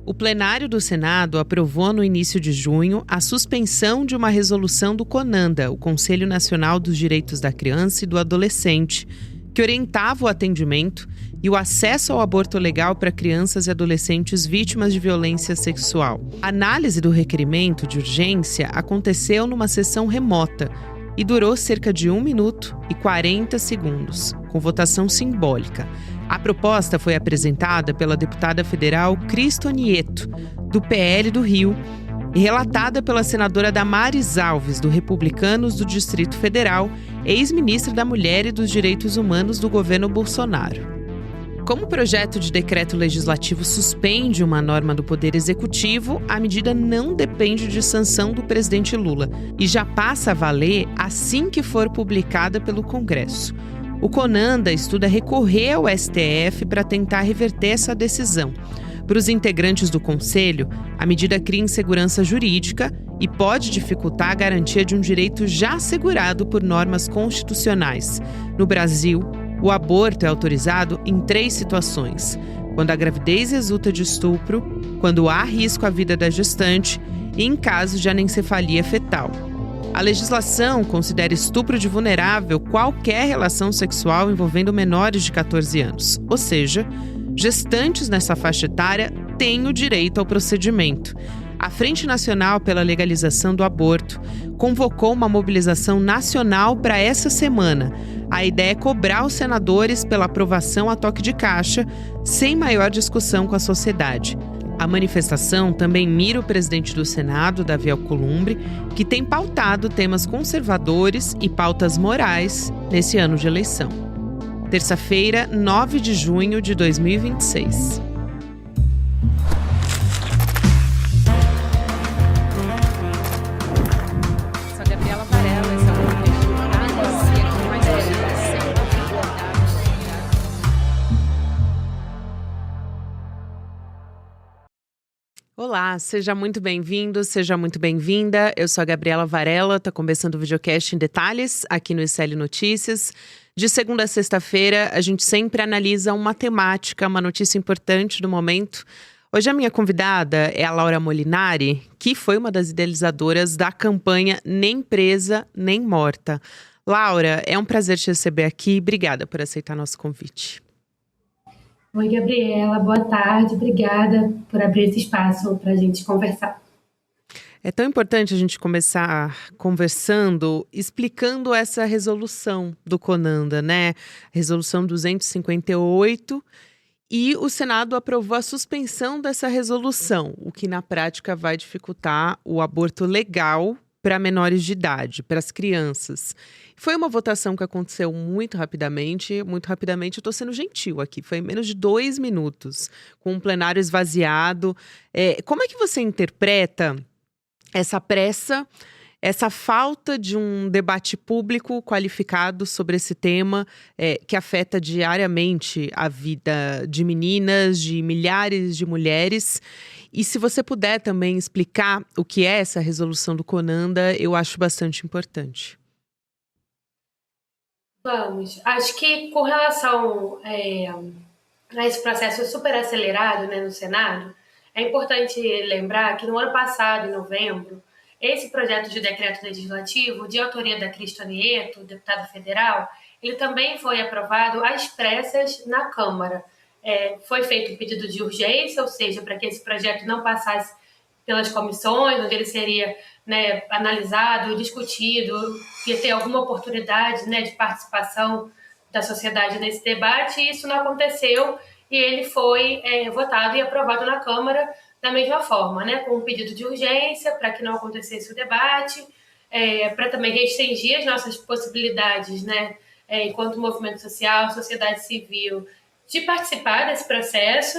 O plenário do Senado aprovou no início de junho a suspensão de uma resolução do CONANDA, o Conselho Nacional dos Direitos da Criança e do Adolescente, que orientava o atendimento e o acesso ao aborto legal para crianças e adolescentes vítimas de violência sexual. A análise do requerimento de urgência aconteceu numa sessão remota e durou cerca de 1 minuto e 40 segundos, com votação simbólica. A proposta foi apresentada pela deputada federal Cristo Nieto, do PL do Rio, e relatada pela senadora Damares Alves, do Republicanos do Distrito Federal, ex-ministra da Mulher e dos Direitos Humanos do governo Bolsonaro. Como o projeto de decreto legislativo suspende uma norma do Poder Executivo, a medida não depende de sanção do presidente Lula e já passa a valer assim que for publicada pelo Congresso. O CONANDA estuda recorrer ao STF para tentar reverter essa decisão. Para os integrantes do Conselho, a medida cria insegurança jurídica e pode dificultar a garantia de um direito já assegurado por normas constitucionais. No Brasil, o aborto é autorizado em 3 situações: quando a gravidez resulta de estupro, quando há risco à vida da gestante e em caso de anencefalia fetal. A legislação considera estupro de vulnerável qualquer relação sexual envolvendo menores de 14 anos, ou seja, gestantes nessa faixa etária têm o direito ao procedimento. A Frente Nacional pela Legalização do Aborto convocou uma mobilização nacional para essa semana. A ideia é cobrar os senadores pela aprovação a toque de caixa, sem maior discussão com a sociedade. A manifestação também mira o presidente do Senado, Davi Alcolumbre, que tem pautado temas conservadores e pautas morais nesse ano de eleição. Terça-feira, 9 de junho de 2026. Sou a Gabriela Varela, esse é o podcast aqui mais Olá, seja muito bem-vindo, seja muito bem-vinda. Eu sou a Gabriela Varela, está começando o videocast em detalhes aqui no ICL Notícias. De segunda a sexta-feira, a gente sempre analisa uma temática, uma notícia importante do momento. Hoje a minha convidada é a Laura Molinari, que foi uma das idealizadoras da campanha Nem Presa, Nem Morta. Laura, é um prazer te receber aqui. Obrigada por aceitar nosso convite. Oi, Gabriela, boa tarde. Obrigada por abrir esse espaço para a gente conversar. É tão importante a gente começar conversando, explicando essa resolução do CONANDA, né? Resolução 258, e o Senado aprovou a suspensão dessa resolução, o que na prática vai dificultar o aborto legal para menores de idade, para as crianças. Foi uma votação que aconteceu muito rapidamente, eu estou sendo gentil aqui, foi em menos de 2 minutos, com um plenário esvaziado. Como é que você interpreta essa pressa, essa falta de um debate público qualificado sobre esse tema que afeta diariamente a vida de meninas, de milhares de mulheres? E se você puder também explicar o que é essa resolução do CONANDA, eu acho bastante importante. Vamos. Acho que com relação a esse processo super acelerado, né, no Senado, é importante lembrar que no ano passado, em novembro, esse projeto de decreto legislativo, de autoria da Cristo Nieto, deputada federal, ele também foi aprovado às pressas na Câmara. Foi feito um pedido de urgência, ou seja, para que esse projeto não passasse pelas comissões, onde ele seria, né, analisado, discutido, ia ter alguma oportunidade, né, de participação da sociedade nesse debate, e isso não aconteceu, e ele foi votado e aprovado na Câmara da mesma forma, né, com um pedido de urgência para que não acontecesse o debate, para também restringir as nossas possibilidades, né, enquanto movimento social, sociedade civil, de participar desse processo.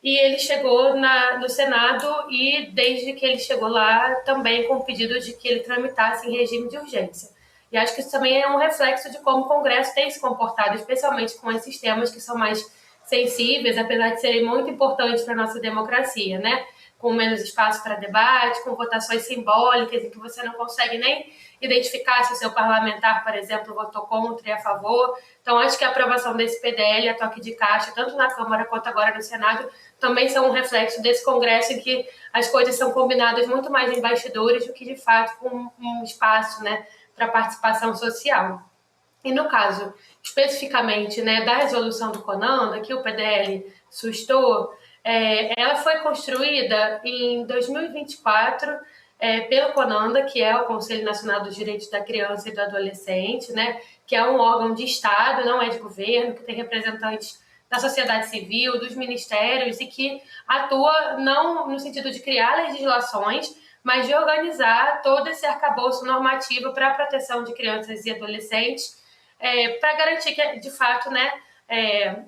E ele chegou no Senado e, desde que ele chegou lá, também com o pedido de que ele tramitasse em regime de urgência. E acho que isso também é um reflexo de como o Congresso tem se comportado, especialmente com esses temas que são mais sensíveis, apesar de serem muito importantes para a nossa democracia, né? Com menos espaço para debate, com votações simbólicas em que você não consegue nem identificar se o seu parlamentar, por exemplo, votou contra e a favor. Então, acho que a aprovação desse PDL, a toque de caixa, tanto na Câmara quanto agora no Senado, também são um reflexo desse Congresso em que as coisas são combinadas muito mais em bastidores do que, de fato, com um espaço, né, para participação social. E no caso, especificamente, né, da resolução do CONANDA, que o PDL sustou, ela foi construída em 2024 pelo CONANDA, que é o Conselho Nacional dos Direitos da Criança e do Adolescente, né, que é um órgão de Estado, não é de governo, que tem representantes da sociedade civil, dos ministérios e que atua não no sentido de criar legislações, mas de organizar todo esse arcabouço normativo para a proteção de crianças e adolescentes, para garantir que, de fato, né,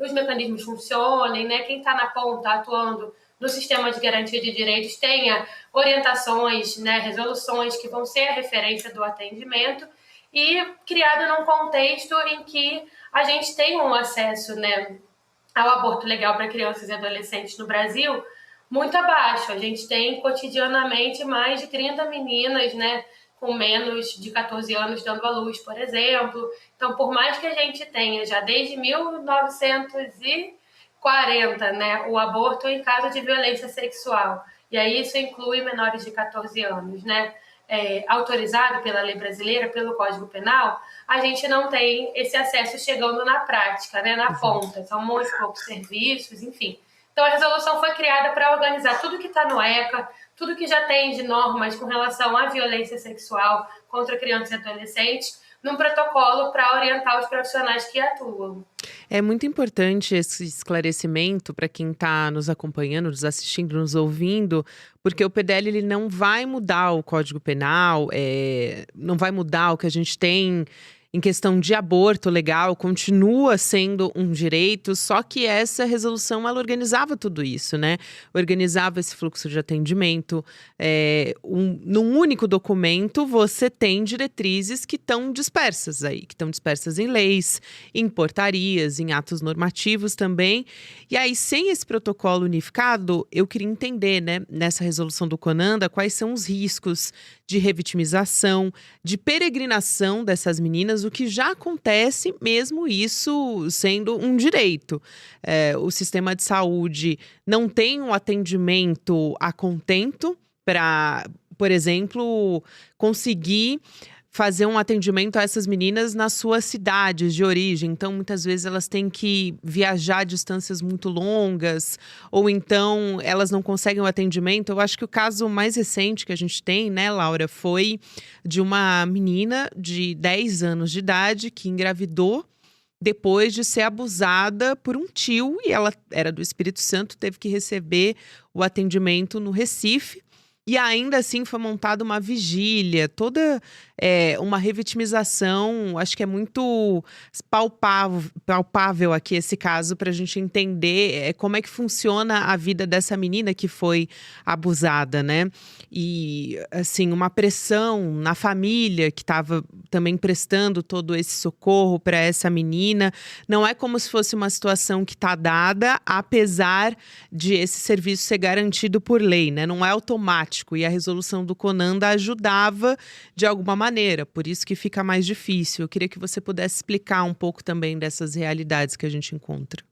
os mecanismos funcionem, né, quem está na ponta atuando no sistema de garantia de direitos tenha orientações, né, resoluções que vão ser a referência do atendimento e criado num contexto em que a gente tem um acesso, né, ao aborto legal para crianças e adolescentes no Brasil muito abaixo. A gente tem cotidianamente mais de 30 meninas, né, com menos de 14 anos dando à luz, por exemplo. Então, por mais que a gente tenha já desde 1940, né, o aborto em caso de violência sexual, e aí isso inclui menores de 14 anos, né, autorizado pela lei brasileira, pelo Código Penal, a gente não tem esse acesso chegando na prática, né, na ponta. São muitos poucos serviços, enfim. Então, a resolução foi criada para organizar tudo que está no ECA, tudo que já tem de normas com relação à violência sexual contra crianças e adolescentes, num protocolo para orientar os profissionais que atuam. É muito importante esse esclarecimento para quem está nos acompanhando, nos assistindo, nos ouvindo, porque o PDL ele não vai mudar o Código Penal, não vai mudar o que a gente tem em questão de aborto legal, continua sendo um direito, só que essa resolução, ela organizava tudo isso, né? Organizava esse fluxo de atendimento. Num único documento, você tem diretrizes que estão dispersas aí, que estão dispersas em leis, em portarias, em atos normativos também. E aí, sem esse protocolo unificado, eu queria entender, né, nessa resolução do CONANDA, quais são os riscos de revitimização, de peregrinação dessas meninas, o que já acontece mesmo isso sendo um direito. O sistema de saúde não tem um atendimento a contento para, por exemplo, conseguir fazer um atendimento a essas meninas nas suas cidades de origem. Então, muitas vezes elas têm que viajar distâncias muito longas, ou então elas não conseguem o atendimento. Eu acho que o caso mais recente que a gente tem, né, Laura, foi de uma menina de 10 anos de idade que engravidou depois de ser abusada por um tio, e ela era do Espírito Santo, teve que receber o atendimento no Recife. E ainda assim foi montada uma vigília, toda uma revitimização. Acho que é muito palpável aqui esse caso para a gente entender como é que funciona a vida dessa menina que foi abusada, né? E, assim, uma pressão na família que estava também prestando todo esse socorro para essa menina. Não é como se fosse uma situação que está dada, apesar de esse serviço ser garantido por lei, né? Não é automático. E a resolução do CONANDA ajudava de alguma maneira, por isso que fica mais difícil. Eu queria que você pudesse explicar um pouco também dessas realidades que a gente encontra.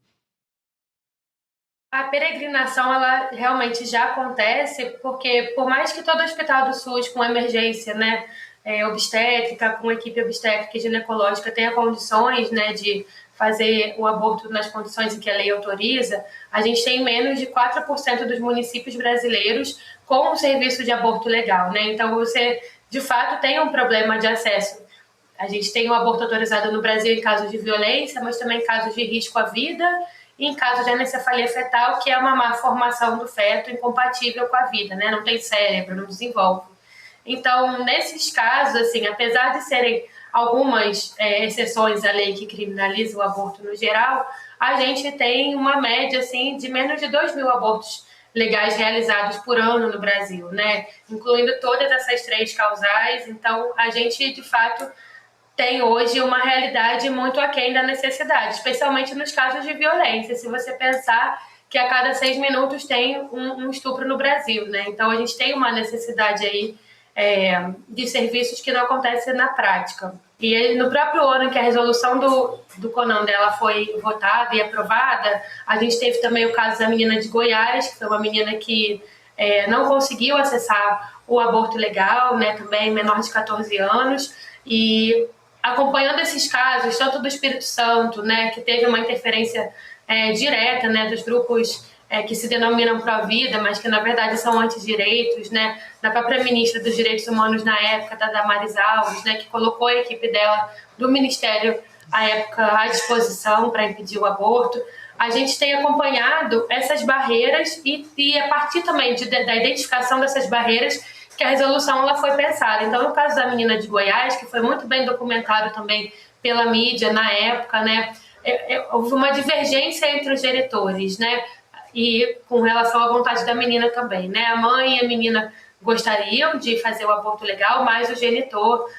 A peregrinação, ela realmente já acontece, porque por mais que todo hospital do SUS com emergência, né, obstétrica, com equipe obstétrica e ginecológica tenha condições, né, de fazer o aborto nas condições em que a lei autoriza, a gente tem menos de 4% dos municípios brasileiros com o serviço de aborto legal, né? Então, você, de fato, tem um problema de acesso. A gente tem o aborto autorizado no Brasil em casos de violência, mas também em casos de risco à vida e em casos de anencefalia fetal, que é uma má formação do feto incompatível com a vida, né? Não tem cérebro, não desenvolve. Então, nesses casos, assim, apesar de serem algumas exceções à lei que criminaliza o aborto no geral, a gente tem uma média assim, de menos de 2.000 abortos legais realizados por ano no Brasil, né? Incluindo todas essas 3 causais. Então, a gente, de fato, tem hoje uma realidade muito aquém da necessidade, especialmente nos casos de violência. Se você pensar que a cada 6 minutos tem um estupro no Brasil, né? Então a gente tem uma necessidade aí de serviços que não acontecem na prática. E no próprio ano que a resolução do CONANDA ela foi votada e aprovada, a gente teve também o caso da menina de Goiás, que foi uma menina que não conseguiu acessar o aborto legal, né, também menor de 14 anos, e acompanhando esses casos, tanto do Espírito Santo, né, que teve uma interferência direta, né, dos grupos que se denominam pró-vida, mas que na verdade são antidireitos, né, da própria ministra dos Direitos Humanos na época, da Damares Alves, né, que colocou a equipe dela do Ministério à época à disposição para impedir o aborto. A gente tem acompanhado essas barreiras e a partir também da identificação dessas barreiras que a resolução ela foi pensada. Então, no caso da menina de Goiás, que foi muito bem documentado também pela mídia na época, né, houve uma divergência entre os genitores, né, e com relação à vontade da menina também, né, a mãe e a menina gostariam de fazer o aborto legal, mas o genitor,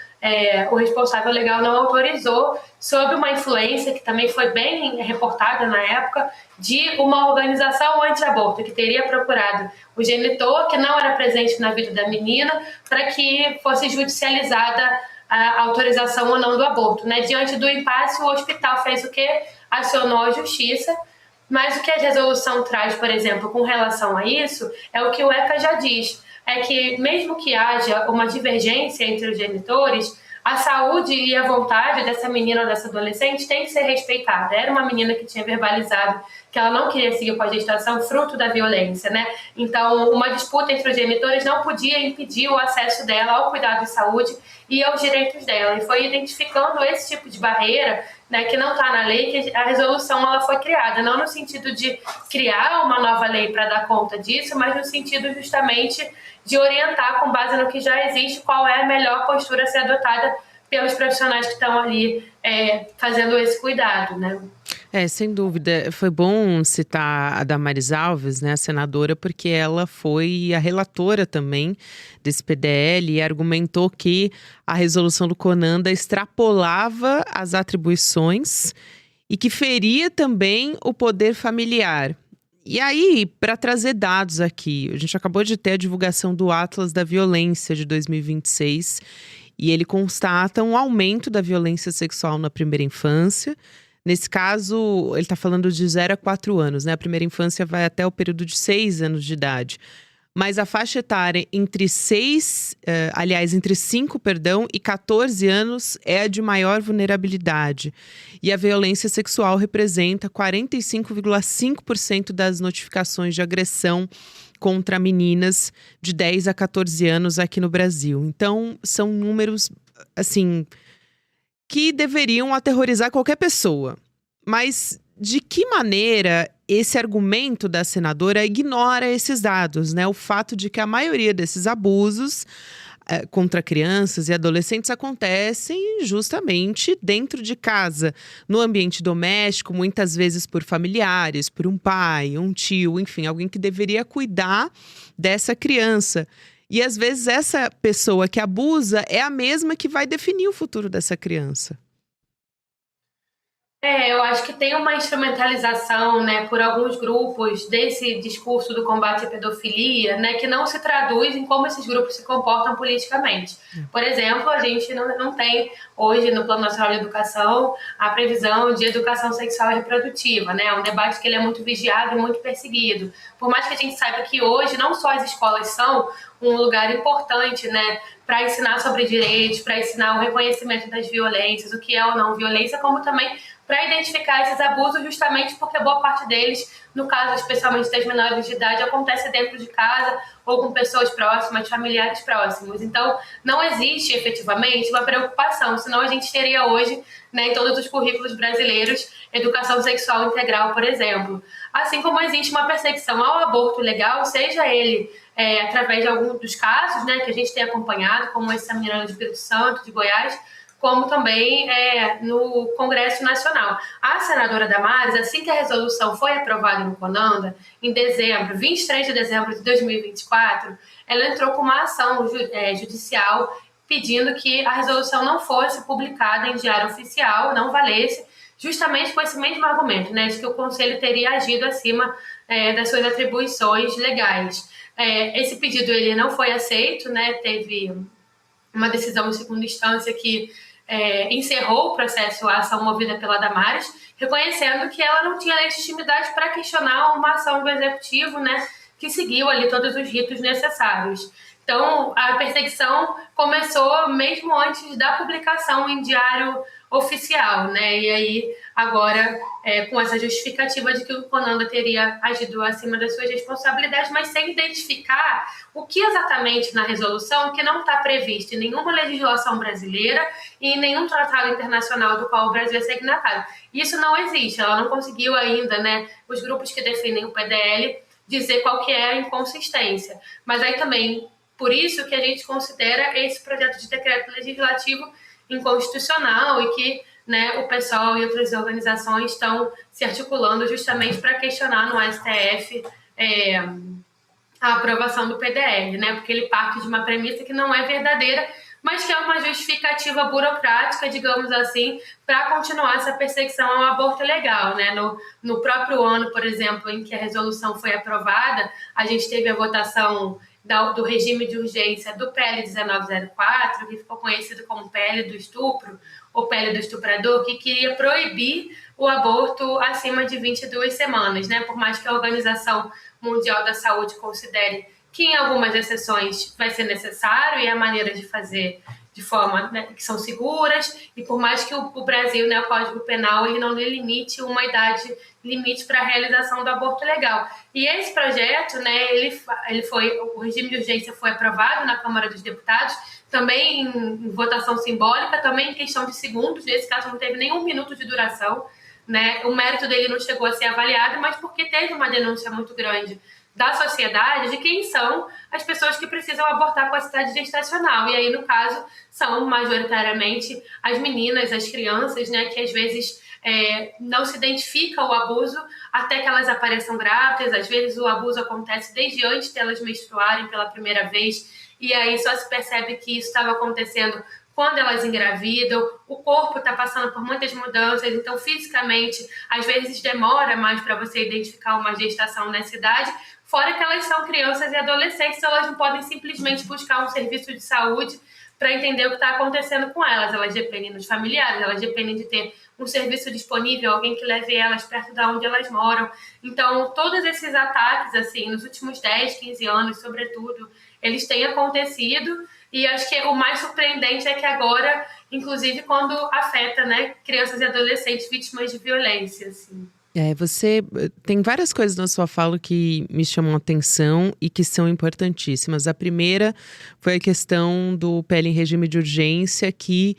o responsável legal não autorizou, sob uma influência que também foi bem reportada na época, de uma organização anti-aborto, que teria procurado o genitor, que não era presente na vida da menina, para que fosse judicializada a autorização ou não do aborto, né? Diante do impasse, o hospital fez o quê? Acionou a justiça, mas o que a resolução traz, por exemplo, com relação a isso, é o que o ECA já diz, é que mesmo que haja uma divergência entre os genitores, a saúde e a vontade dessa menina ou dessa adolescente tem que ser respeitada. Era uma menina que tinha verbalizado que ela não queria seguir com a gestação fruto da violência, né? Então, uma disputa entre os genitores não podia impedir o acesso dela ao cuidado de saúde e aos direitos dela. E foi identificando esse tipo de barreira, né, que não está na lei, que a resolução ela foi criada. Não no sentido de criar uma nova lei para dar conta disso, mas no sentido justamente de orientar, com base no que já existe, qual é a melhor postura a ser adotada pelos profissionais que estão ali fazendo esse cuidado, né? Sem dúvida. Foi bom citar a Damares Alves, né, a senadora, porque ela foi a relatora também desse PDL e argumentou que a resolução do CONANDA extrapolava as atribuições e que feria também o poder familiar. E aí, para trazer dados aqui, a gente acabou de ter a divulgação do Atlas da Violência de 2026 e ele constata um aumento da violência sexual na primeira infância. Nesse caso, ele está falando de 0 a 4 anos, né? A primeira infância vai até o período de 6 anos de idade. Mas a faixa etária entre 5, e 14 anos é a de maior vulnerabilidade. E a violência sexual representa 45,5% das notificações de agressão contra meninas de 10 a 14 anos aqui no Brasil. Então, são números, assim, que deveriam aterrorizar qualquer pessoa. Mas de que maneira esse argumento da senadora ignora esses dados, né? O fato de que a maioria desses abusos contra crianças e adolescentes acontecem justamente dentro de casa, no ambiente doméstico, muitas vezes por familiares, por um pai, um tio, enfim, alguém que deveria cuidar dessa criança. E às vezes essa pessoa que abusa é a mesma que vai definir o futuro dessa criança. Eu acho que tem uma instrumentalização, né, por alguns grupos desse discurso do combate à pedofilia, né, que não se traduz em como esses grupos se comportam politicamente. Por exemplo, a gente não tem hoje no Plano Nacional de Educação a previsão de educação sexual e reprodutiva, né, é um debate que ele é muito vigiado e muito perseguido. Por mais que a gente saiba que hoje não só as escolas são um lugar importante, né, para ensinar sobre direitos, para ensinar o reconhecimento das violências, o que é ou não violência, como também para identificar esses abusos, justamente porque boa parte deles, no caso especialmente das menores de idade, acontece dentro de casa ou com pessoas próximas, familiares próximos. Então, não existe efetivamente uma preocupação, senão a gente teria hoje, né, em todos os currículos brasileiros, educação sexual integral, por exemplo. Assim como existe uma perseguição ao aborto legal, seja ele através de alguns dos casos, né, que a gente tem acompanhado, como esse menina do Espírito Santo, de Goiás, como também no Congresso Nacional. A senadora Damares, assim que a resolução foi aprovada no CONANDA, em dezembro, 23 de dezembro de 2024, ela entrou com uma ação judicial pedindo que a resolução não fosse publicada em diário oficial, não valesse, justamente com esse mesmo argumento, né, de que o Conselho teria agido acima das suas atribuições legais. Esse pedido ele não foi aceito, né, teve uma decisão em segunda instância que encerrou o processo, a ação movida pela Damares, reconhecendo que ela não tinha legitimidade para questionar uma ação do Executivo, né, que seguiu ali todos os ritos necessários. Então, a perseguição começou mesmo antes da publicação em diário oficial, né? E aí, agora, com essa justificativa de que o Conanda teria agido acima das suas responsabilidades, mas sem identificar o que exatamente na resolução que não está previsto em nenhuma legislação brasileira e em nenhum tratado internacional do qual o Brasil é signatário. Isso não existe, ela não conseguiu ainda, né, os grupos que defendem o PDL, dizer qual que é a inconsistência. Mas aí também, por isso que a gente considera esse projeto de decreto legislativo inconstitucional e que, né, o pessoal e outras organizações estão se articulando justamente para questionar no STF a aprovação do PDL, né, porque ele parte de uma premissa que não é verdadeira, mas que é uma justificativa burocrática, digamos assim, para continuar essa perseguição ao aborto legal, né? No próprio ano, por exemplo, em que a resolução foi aprovada, a gente teve a votação do regime de urgência do PL 1904, que ficou conhecido como PL do estupro, ou PL do estuprador, que queria proibir o aborto acima de 22 semanas, né? Por mais que a Organização Mundial da Saúde considere que em algumas exceções vai ser necessário e há maneiras de fazer de forma, né, que são seguras, e por mais que o Brasil, né, o Código Penal, ele não limite uma idade limite para a realização do aborto legal. E esse projeto, né, o regime de urgência foi aprovado na Câmara dos Deputados, também em votação simbólica, também em questão de segundos, nesse caso não teve nem um minuto de duração, né, o mérito dele não chegou a ser avaliado, mas porque teve uma denúncia muito grande da sociedade de quem são as pessoas que precisam abortar com assistência gestacional. E aí, no caso, são majoritariamente as meninas, as crianças, né, que às vezes não se identifica o abuso até que elas apareçam grávidas. Às vezes o abuso acontece desde antes de elas menstruarem pela primeira vez, e aí só se percebe que isso estava acontecendo quando elas engravidam. O corpo está passando por muitas mudanças, então fisicamente às vezes demora mais para você identificar uma gestação nessa idade, fora que elas são crianças e adolescentes, elas não podem simplesmente buscar um serviço de saúde para entender o que está acontecendo com elas. Elas dependem dos familiares, elas dependem de ter um serviço disponível, alguém que leve elas perto de onde elas moram. Então, todos esses ataques, assim, nos últimos 10, 15 anos, sobretudo, eles têm acontecido, e acho que o mais surpreendente é que agora, inclusive quando afeta, né, crianças e adolescentes vítimas de violência, assim. Você tem várias coisas na sua fala que me chamam a atenção e que são importantíssimas. A primeira foi a questão do PL em regime de urgência, que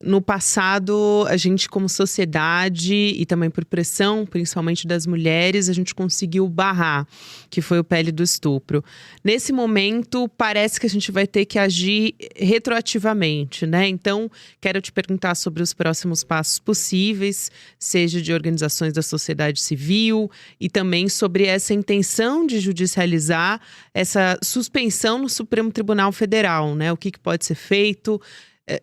no passado a gente, como sociedade e também por pressão, principalmente das mulheres, a gente conseguiu barrar, que foi o PL do estupro. Nesse momento, parece que a gente vai ter que agir retroativamente, né? Então, quero te perguntar sobre os próximos passos possíveis, seja de organizações da sociedade civil e também sobre essa intenção de judicializar essa suspensão no Supremo Tribunal Federal, né? O que pode ser feito?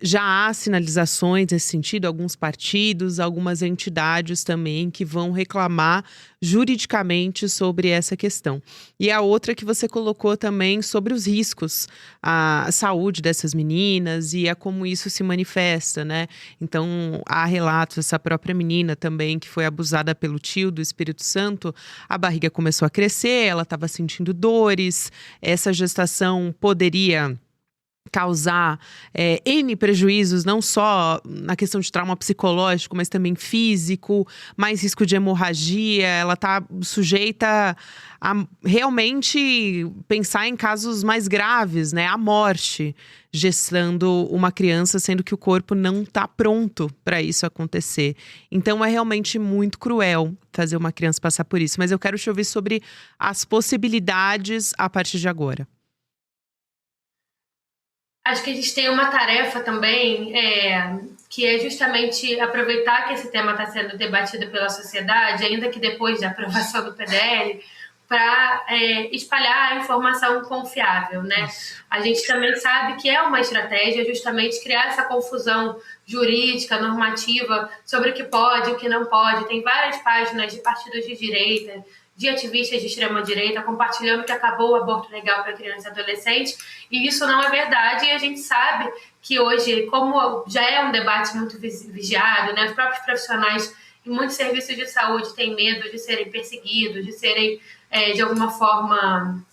Já há sinalizações nesse sentido, alguns partidos, algumas entidades também que vão reclamar juridicamente sobre essa questão. E a outra que você colocou também sobre os riscos à saúde dessas meninas e a como isso se manifesta, né? Então, há relatos, essa própria menina também que foi abusada pelo tio do Espírito Santo, a barriga começou a crescer, ela estava sentindo dores, essa gestação poderia causar N prejuízos, não só na questão de trauma psicológico, mas também físico, mais risco de hemorragia, ela está sujeita a realmente pensar em casos mais graves, né? A morte, gestando uma criança, sendo que o corpo não está pronto para isso acontecer. Então, é realmente muito cruel fazer uma criança passar por isso. Mas eu quero te ouvir sobre as possibilidades a partir de agora. Acho que a gente tem uma tarefa também, que é justamente aproveitar que esse tema está sendo debatido pela sociedade, ainda que depois da aprovação do PDL, para espalhar a informação confiável, né? A gente também sabe que é uma estratégia justamente criar essa confusão jurídica, normativa, sobre o que pode e o que não pode. Tem várias páginas de partidos de direita, de ativistas de extrema-direita compartilhando que acabou o aborto legal para criança e adolescente, e isso não é verdade, e a gente sabe que hoje, como já é um debate muito vigiado, né, os próprios profissionais em muitos serviços de saúde têm medo de serem perseguidos, de serem, de alguma forma,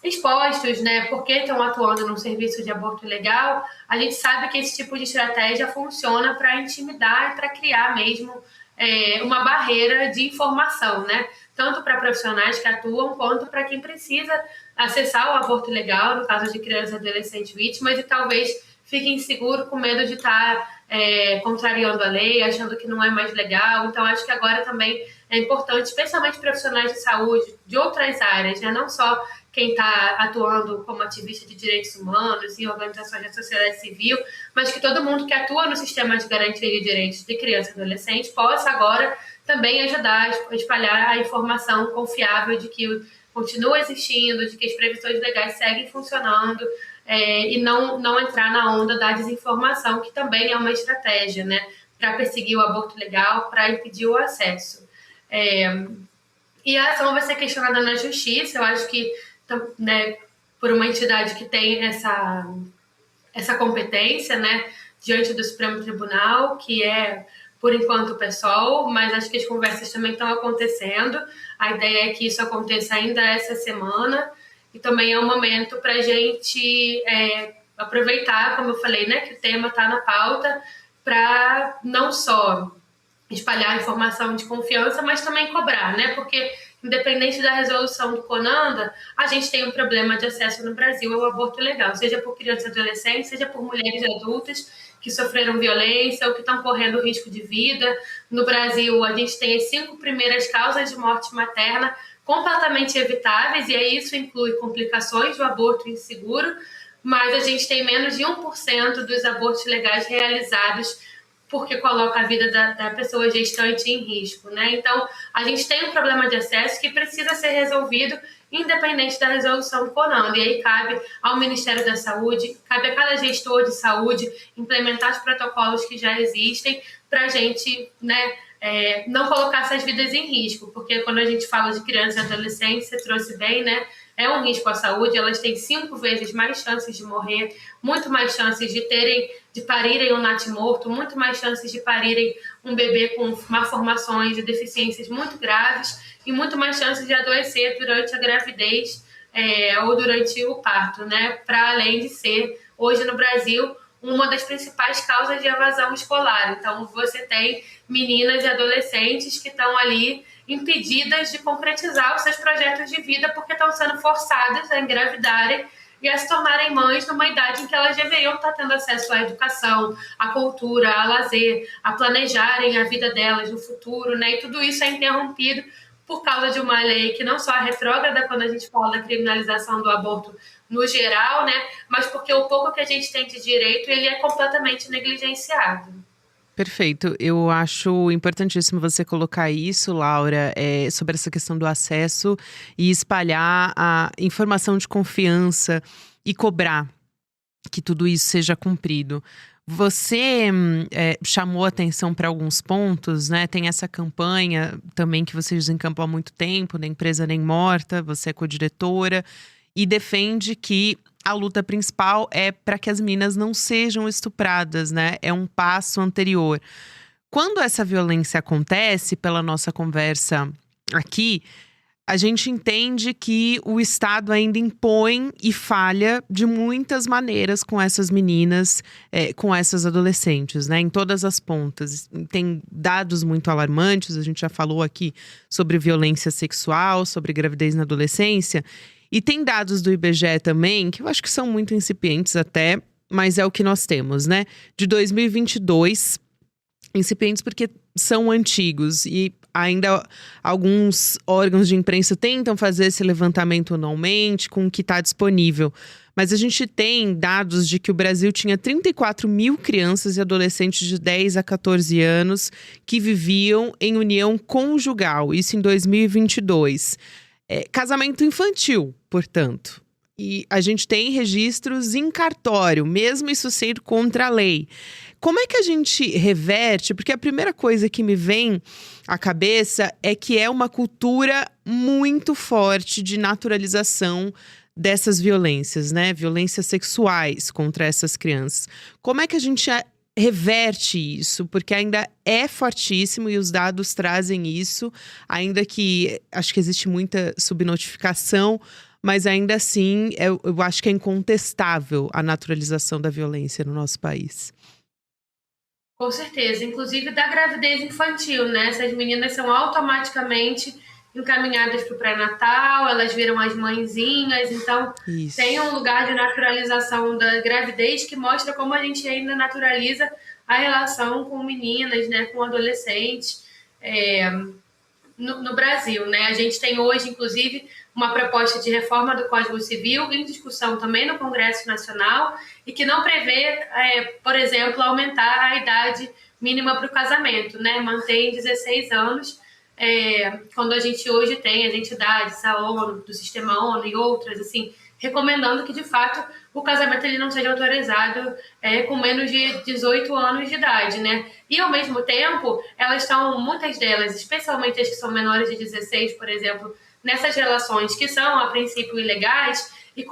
expostos, né, porque estão atuando num serviço de aborto legal. A gente sabe que esse tipo de estratégia funciona para intimidar e para criar mesmo uma barreira de informação, né, tanto para profissionais que atuam, quanto para quem precisa acessar o aborto legal, no caso de crianças e adolescentes vítimas, e talvez fique inseguro com medo de estar contrariando a lei, achando que não é mais legal. Então, acho que agora também é importante, especialmente profissionais de saúde de outras áreas, né? Não só quem está atuando como ativista de direitos humanos e organizações da sociedade civil, mas que todo mundo que atua no sistema de garantia de direitos de criança e adolescente possa agora também ajudar a espalhar a informação confiável de que continua existindo, de que as previsões legais seguem funcionando, e não entrar na onda da desinformação, que também é uma estratégia, né, para perseguir o aborto legal, para impedir o acesso. E a ação vai ser questionada na justiça. Eu acho que, né, por uma entidade que tem essa competência, né, diante do Supremo Tribunal, que é, por enquanto, o PSOL, mas acho que as conversas também estão acontecendo. A ideia é que isso aconteça ainda essa semana, e também é um momento para a gente aproveitar, como eu falei, né, que o tema está na pauta, para não só espalhar informação de confiança, mas também cobrar, né, porque independente da resolução do CONANDA, a gente tem um problema de acesso no Brasil ao aborto legal, seja por crianças e adolescentes, seja por mulheres adultas que sofreram violência ou que estão correndo risco de vida. No Brasil, a gente tem as 5 primeiras causas de morte materna completamente evitáveis, e aí isso inclui complicações do aborto inseguro, mas a gente tem menos de 1% dos abortos legais realizados porque coloca a vida da pessoa gestante em risco, né? Então, a gente tem um problema de acesso que precisa ser resolvido independente da resolução do CONANDA, e aí cabe ao Ministério da Saúde, cabe a cada gestor de saúde implementar os protocolos que já existem para a gente, né, não colocar essas vidas em risco, porque quando a gente fala de crianças e adolescentes, você trouxe bem, né, é um risco à saúde. Elas têm 5 vezes mais chances de morrer, muito mais chances de parirem um natimorto, muito mais chances de parirem um bebê com malformações e deficiências muito graves, e muito mais chances de adoecer durante a gravidez ou durante o parto, né, para além de ser, hoje no Brasil, uma das principais causas de evasão escolar. Então, você tem meninas e adolescentes que estão ali impedidas de concretizar os seus projetos de vida porque estão sendo forçadas a engravidarem e a se tornarem mães numa idade em que elas deveriam estar tendo acesso à educação, à cultura, a lazer, a planejarem a vida delas no futuro, né? E tudo isso é interrompido por causa de uma lei que não só é retrógrada quando a gente fala da criminalização do aborto no geral, né, mas porque o pouco que a gente tem de direito, ele é completamente negligenciado. Perfeito. Eu acho importantíssimo você colocar isso, Laura, sobre essa questão do acesso e espalhar a informação de confiança e cobrar que tudo isso seja cumprido. Você chamou atenção para alguns pontos, né? Tem essa campanha também que você desencampou há muito tempo, da Empresa Nem Morta, você é co-diretora, e defende que a luta principal é para que as meninas não sejam estupradas, né? É um passo anterior. Quando essa violência acontece, pela nossa conversa aqui, a gente entende que o Estado ainda impõe e falha de muitas maneiras com essas meninas, com essas adolescentes, né? Em todas as pontas. Tem dados muito alarmantes, a gente já falou aqui sobre violência sexual, sobre gravidez na adolescência. E tem dados do IBGE também, que eu acho que são muito incipientes até, mas é o que nós temos, né? De 2022, incipientes porque são antigos e ainda alguns órgãos de imprensa tentam fazer esse levantamento anualmente com o que está disponível. Mas a gente tem dados de que o Brasil tinha 34 mil crianças e adolescentes de 10 a 14 anos que viviam em união conjugal, isso em 2022. Casamento infantil, portanto. E a gente tem registros em cartório, mesmo isso ser contra a lei. Como é que a gente reverte? Porque a primeira coisa que me vem à cabeça é que é uma cultura muito forte de naturalização dessas violências, né? Violências sexuais contra essas crianças. Como é que a gente reverte isso? Porque ainda é fortíssimo e os dados trazem isso, ainda que acho que existe muita subnotificação, mas ainda assim eu acho que é incontestável a naturalização da violência no nosso país. Com certeza, inclusive da gravidez infantil, né? Essas meninas são automaticamente encaminhadas para o pré-natal, elas viram as mãezinhas, então Isso. tem um lugar de naturalização da gravidez que mostra como a gente ainda naturaliza a relação com meninas, né, com adolescentes no Brasil, né? A gente tem hoje, inclusive, uma proposta de reforma do Código Civil em discussão também no Congresso Nacional e que não prevê, por exemplo, aumentar a idade mínima para o casamento, né? Mantém 16 anos, quando a gente hoje tem as entidades, a ONU, do Sistema ONU e outras, assim, recomendando que, de fato, o casamento ele não seja autorizado com menos de 18 anos de idade, né? E, ao mesmo tempo, elas estão, muitas delas, especialmente as que são menores de 16, por exemplo, nessas relações que são, a princípio, ilegais e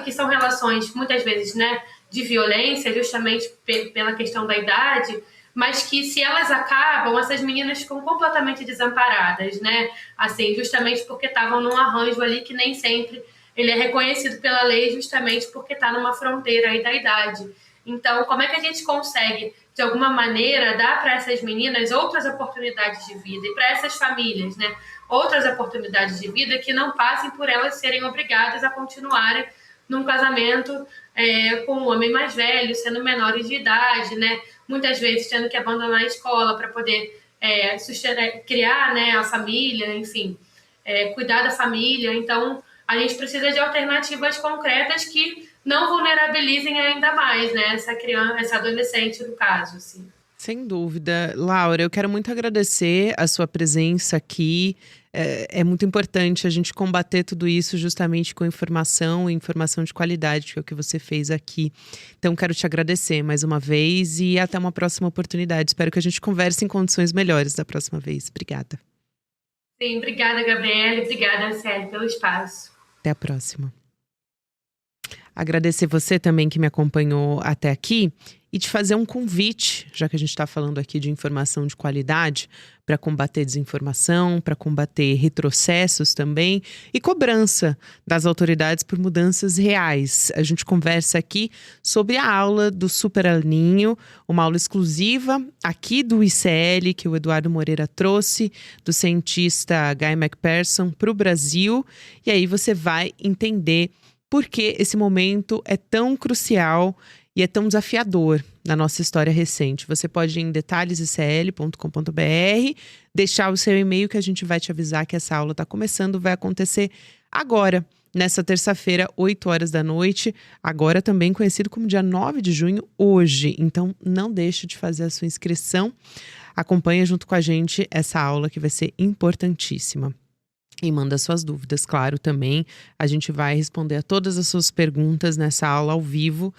que são relações, muitas vezes, né, de violência, justamente pela questão da idade, mas que, se elas acabam, essas meninas ficam completamente desamparadas, né? Assim, justamente porque estavam num arranjo ali que nem sempre ele é reconhecido pela lei, justamente porque está numa fronteira aí da idade. Então, como é que a gente consegue, de alguma maneira, dar para essas meninas outras oportunidades de vida e para essas famílias, né, outras oportunidades de vida que não passem por elas serem obrigadas a continuarem num casamento com um homem mais velho, sendo menores de idade, né, muitas vezes tendo que abandonar a escola para poder criar, né, a família, enfim, cuidar da família. Então, a gente precisa de alternativas concretas que não vulnerabilizem ainda mais, né, essa criança, essa adolescente, no caso, assim. Sem dúvida. Laura, eu quero muito agradecer a sua presença aqui. É muito importante a gente combater tudo isso justamente com informação e informação de qualidade, que é o que você fez aqui. Então, quero te agradecer mais uma vez e até uma próxima oportunidade. Espero que a gente converse em condições melhores da próxima vez. Obrigada. Sim, obrigada, Gabriela. Obrigada, Célia, pelo espaço. Até a próxima. Agradecer você também que me acompanhou até aqui e te fazer um convite, já que a gente está falando aqui de informação de qualidade, para combater desinformação, para combater retrocessos também e cobrança das autoridades por mudanças reais. A gente conversa aqui sobre a aula do Super Aninho, uma aula exclusiva aqui do ICL que o Eduardo Moreira trouxe, do cientista Guy McPherson para o Brasil. E aí você vai entender por que esse momento é tão crucial e é tão desafiador na nossa história recente. Você pode ir em detalhesicl.com.br, deixar o seu e-mail que a gente vai te avisar que essa aula está começando, vai acontecer agora, nessa terça-feira, 8 horas da noite, agora também conhecido como dia 9 de junho, hoje. Então, não deixe de fazer a sua inscrição. Acompanha junto com a gente essa aula que vai ser importantíssima. E manda suas dúvidas, claro, também. A gente vai responder a todas as suas perguntas nessa aula ao vivo.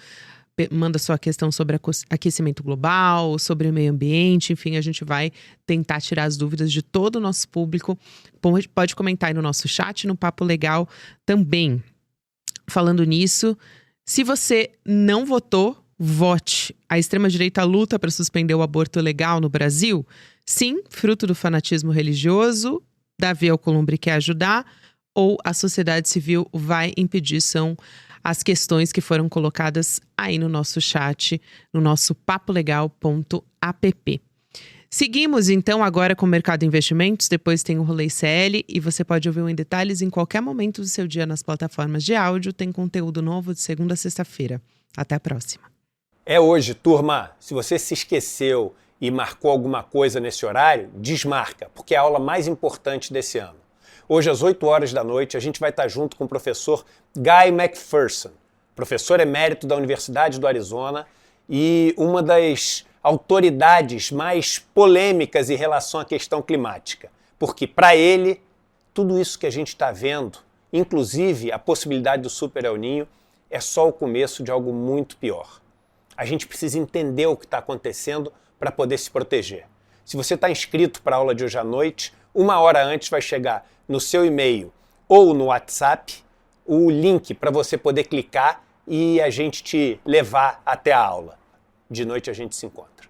Manda sua questão sobre aquecimento global, sobre o meio ambiente, enfim, a gente vai tentar tirar as dúvidas de todo o nosso público. Pode comentar aí no nosso chat, no Papo Legal também. Falando nisso, se você não votou, vote. A extrema-direita luta para suspender o aborto legal no Brasil? Sim, fruto do fanatismo religioso. Davi Alcolumbre quer ajudar ou a sociedade civil vai impedir? São as questões que foram colocadas aí no nosso chat, no nosso papolegal.app. Seguimos então agora com o Mercado Investimentos, depois tem o Rolê CL e você pode ouvir em detalhes em qualquer momento do seu dia nas plataformas de áudio. Tem conteúdo novo de segunda a sexta-feira. Até a próxima. É hoje, turma. Se você se esqueceu e marcou alguma coisa nesse horário, desmarca, porque é a aula mais importante desse ano. Hoje, às 8 horas da noite, a gente vai estar junto com o professor Guy McPherson, professor emérito da Universidade do Arizona e uma das autoridades mais polêmicas em relação à questão climática. Porque, para ele, tudo isso que a gente está vendo, inclusive a possibilidade do Super El Niño, é só o começo de algo muito pior. A gente precisa entender o que está acontecendo para poder se proteger. Se você está inscrito para a aula de hoje à noite, 1 hora antes vai chegar no seu e-mail ou no WhatsApp o link para você poder clicar e a gente te levar até a aula. De noite a gente se encontra.